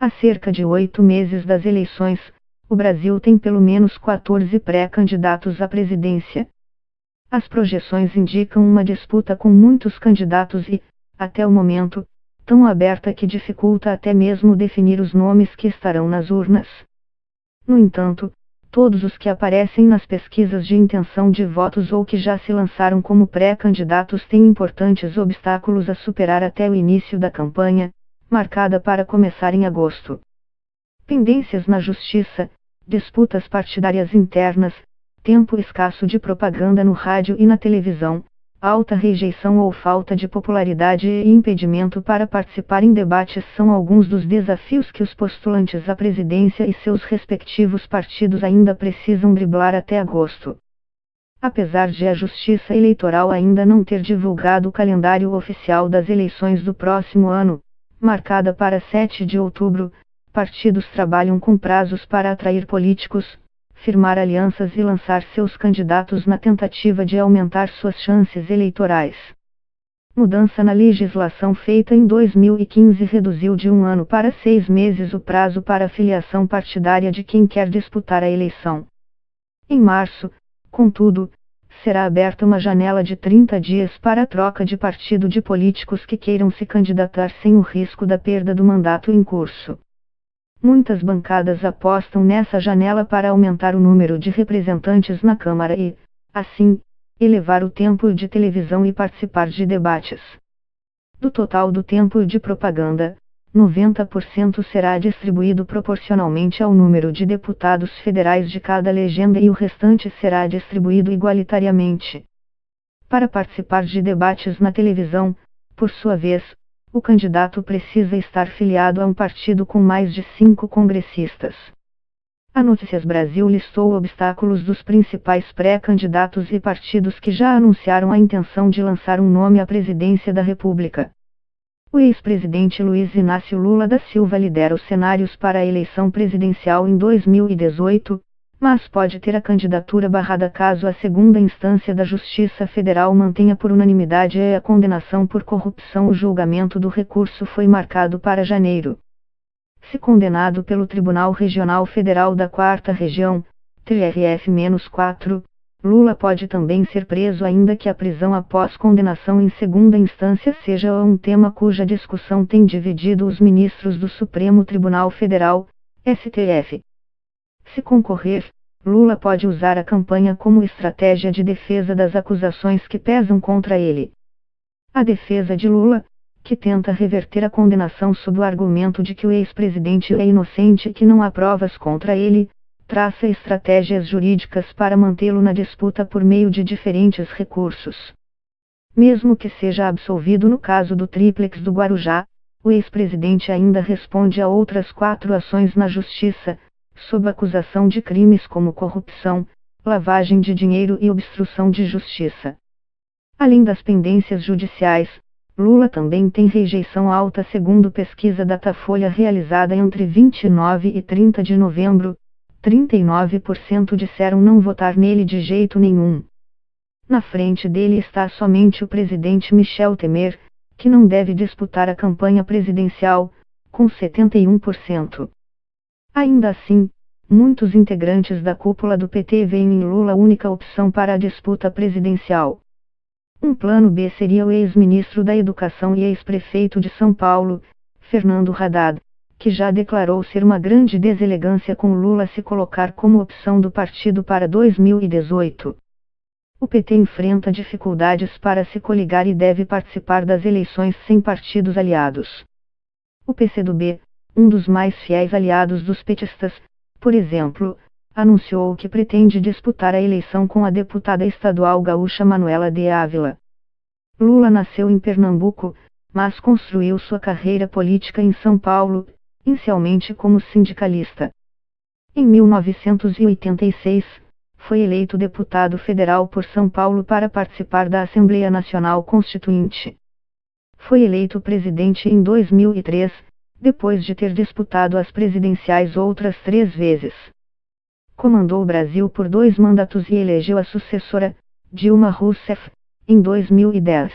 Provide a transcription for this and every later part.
Há cerca de 8 meses das eleições, o Brasil tem pelo menos 14 pré-candidatos à presidência. As projeções indicam uma disputa com muitos candidatos e, até o momento, tão aberta que dificulta até mesmo definir os nomes que estarão nas urnas. No entanto, todos os que aparecem nas pesquisas de intenção de votos ou que já se lançaram como pré-candidatos têm importantes obstáculos a superar até o início da campanha, marcada para começar em agosto. Pendências na justiça, disputas partidárias internas, tempo escasso de propaganda no rádio e na televisão, alta rejeição ou falta de popularidade e impedimento para participar em debates são alguns dos desafios que os postulantes à presidência e seus respectivos partidos ainda precisam driblar até agosto. Apesar de a Justiça Eleitoral ainda não ter divulgado o calendário oficial das eleições do próximo ano, marcada para 7 de outubro, partidos trabalham com prazos para atrair políticos, firmar alianças e lançar seus candidatos na tentativa de aumentar suas chances eleitorais. Mudança na legislação feita em 2015 reduziu de 1 ano para 6 meses o prazo para a filiação partidária de quem quer disputar a eleição. Em março, contudo, será aberta uma janela de 30 dias para a troca de partido de políticos que queiram se candidatar sem o risco da perda do mandato em curso. Muitas bancadas apostam nessa janela para aumentar o número de representantes na Câmara e, assim, elevar o tempo de televisão e participar de debates. Do total do tempo de propaganda, 90% será distribuído proporcionalmente ao número de deputados federais de cada legenda e o restante será distribuído igualitariamente. Para participar de debates na televisão, por sua vez, o candidato precisa estar filiado a um partido com mais de 5 congressistas. A Notícias Brasil listou obstáculos dos principais pré-candidatos e partidos que já anunciaram a intenção de lançar um nome à presidência da República. O ex-presidente Luiz Inácio Lula da Silva lidera os cenários para a eleição presidencial em 2018, mas pode ter a candidatura barrada caso a segunda instância da Justiça Federal mantenha por unanimidade a condenação por corrupção. O julgamento do recurso foi marcado para janeiro. Se condenado pelo Tribunal Regional Federal da 4ª Região, TRF-4, Lula pode também ser preso ainda que a prisão após condenação em segunda instância seja um tema cuja discussão tem dividido os ministros do Supremo Tribunal Federal, STF. Se concorrer, Lula pode usar a campanha como estratégia de defesa das acusações que pesam contra ele. A defesa de Lula, que tenta reverter a condenação sob o argumento de que o ex-presidente é inocente e que não há provas contra ele, traça estratégias jurídicas para mantê-lo na disputa por meio de diferentes recursos. Mesmo que seja absolvido no caso do Tríplex do Guarujá, o ex-presidente ainda responde a outras 4 ações na Justiça, sob acusação de crimes como corrupção, lavagem de dinheiro e obstrução de justiça. Além das pendências judiciais, Lula também tem rejeição alta segundo pesquisa Datafolha realizada entre 29 e 30 de novembro, 39% disseram não votar nele de jeito nenhum. Na frente dele está somente o presidente Michel Temer, que não deve disputar a campanha presidencial, com 71%. Ainda assim, muitos integrantes da cúpula do PT veem em Lula a única opção para a disputa presidencial. Um plano B seria o ex-ministro da Educação e ex-prefeito de São Paulo, Fernando Haddad, que já declarou ser uma grande deselegância com Lula se colocar como opção do partido para 2018. O PT enfrenta dificuldades para se coligar e deve participar das eleições sem partidos aliados. O PCdoB, um dos mais fiéis aliados dos petistas, por exemplo, anunciou que pretende disputar a eleição com a deputada estadual gaúcha Manuela de Ávila. Lula nasceu em Pernambuco, mas construiu sua carreira política em São Paulo, inicialmente como sindicalista. Em 1986, foi eleito deputado federal por São Paulo para participar da Assembleia Nacional Constituinte. Foi eleito presidente em 2003, depois de ter disputado as presidenciais outras 3 vezes. Comandou o Brasil por 2 mandatos e elegeu a sucessora, Dilma Rousseff, em 2010.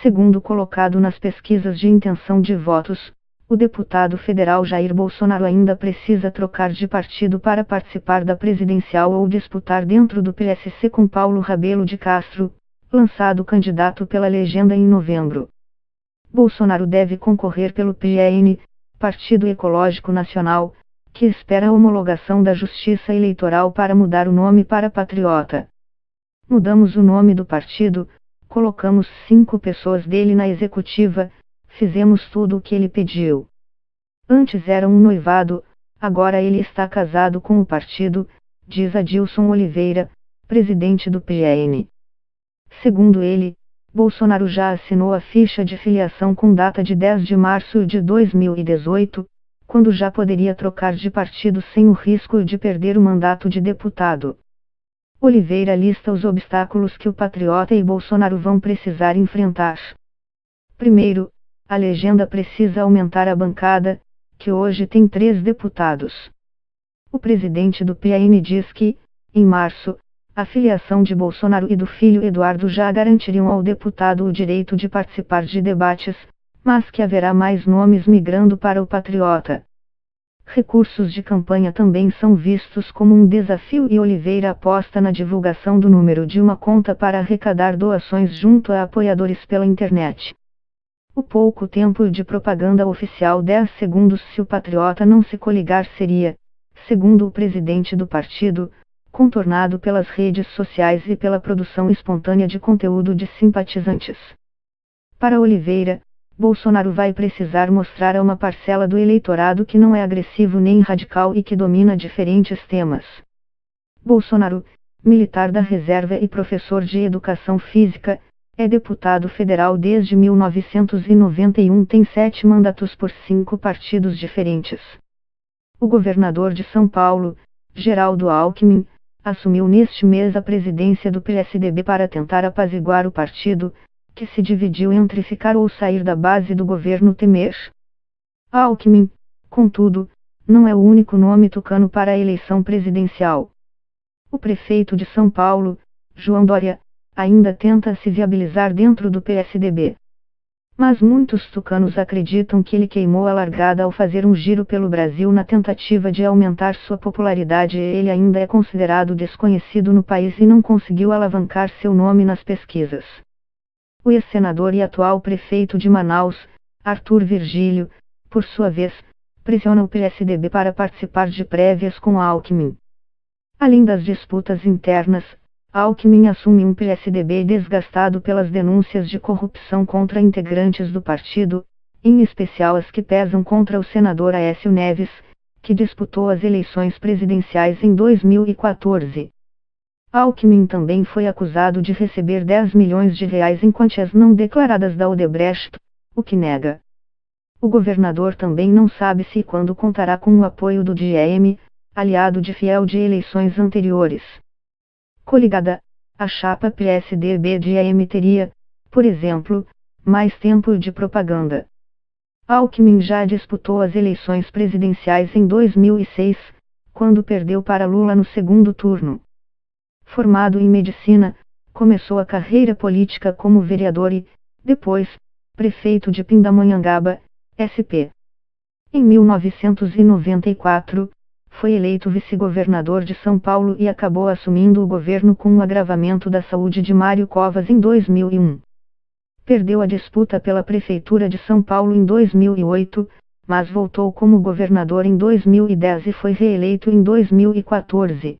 Segundo colocado nas pesquisas de intenção de votos, o deputado federal Jair Bolsonaro ainda precisa trocar de partido para participar da presidencial ou disputar dentro do PSC com Paulo Rabelo de Castro, lançado candidato pela legenda em novembro. Bolsonaro deve concorrer pelo PN, Partido Ecológico Nacional, que espera a homologação da Justiça Eleitoral para mudar o nome para Patriota. Mudamos o nome do partido, colocamos 5 pessoas dele na executiva, fizemos tudo o que ele pediu. Antes era um noivado, agora ele está casado com o partido, diz Adilson Oliveira, presidente do PN. Segundo ele, Bolsonaro já assinou a ficha de filiação com data de 10 de março de 2018, quando já poderia trocar de partido sem o risco de perder o mandato de deputado. Oliveira lista os obstáculos que o Patriota e Bolsonaro vão precisar enfrentar. Primeiro, a legenda precisa aumentar a bancada, que hoje tem 3 deputados. O presidente do PN diz que, em março, a filiação de Bolsonaro e do filho Eduardo já garantiriam ao deputado o direito de participar de debates, mas que haverá mais nomes migrando para o Patriota. Recursos de campanha também são vistos como um desafio e Oliveira aposta na divulgação do número de uma conta para arrecadar doações junto a apoiadores pela internet. O pouco tempo de propaganda oficial 10 segundos se o Patriota não se coligar seria, segundo o presidente do partido, contornado pelas redes sociais e pela produção espontânea de conteúdo de simpatizantes. Para Oliveira, Bolsonaro vai precisar mostrar a uma parcela do eleitorado que não é agressivo nem radical e que domina diferentes temas. Bolsonaro, militar da reserva e professor de educação física, é deputado federal desde 1991, tem 7 mandatos por 5 partidos diferentes. O governador de São Paulo, Geraldo Alckmin, assumiu neste mês a presidência do PSDB para tentar apaziguar o partido, que se dividiu entre ficar ou sair da base do governo Temer. Alckmin, contudo, não é o único nome tucano para a eleição presidencial. O prefeito de São Paulo, João Dória, ainda tenta se viabilizar dentro do PSDB. Mas muitos tucanos acreditam que ele queimou a largada ao fazer um giro pelo Brasil na tentativa de aumentar sua popularidade e ele ainda é considerado desconhecido no país e não conseguiu alavancar seu nome nas pesquisas. O ex-senador e atual prefeito de Manaus, Arthur Virgílio, por sua vez, pressiona o PSDB para participar de prévias com Alckmin. Além das disputas internas, Alckmin assume um PSDB desgastado pelas denúncias de corrupção contra integrantes do partido, em especial as que pesam contra o senador Aécio Neves, que disputou as eleições presidenciais em 2014. Alckmin também foi acusado de receber 10 milhões de reais em quantias não declaradas da Odebrecht, o que nega. O governador também não sabe se e quando contará com o apoio do DIEM, aliado de fiel de eleições anteriores. Coligada, a chapa PSDB-DIEM teria, por exemplo, mais tempo de propaganda. Alckmin já disputou as eleições presidenciais em 2006, quando perdeu para Lula no segundo turno. Formado em medicina, começou a carreira política como vereador e, depois, prefeito de Pindamonhangaba, SP. Em 1994, foi eleito vice-governador de São Paulo e acabou assumindo o governo com o agravamento da saúde de Mário Covas em 2001. Perdeu a disputa pela prefeitura de São Paulo em 2008, mas voltou como governador em 2010 e foi reeleito em 2014.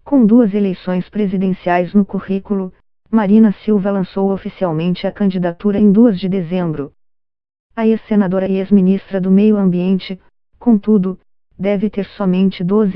Com 2 eleições presidenciais no currículo, Marina Silva lançou oficialmente a candidatura em 2 de dezembro. A ex-senadora e ex-ministra do Meio Ambiente, contudo, deve ter somente 12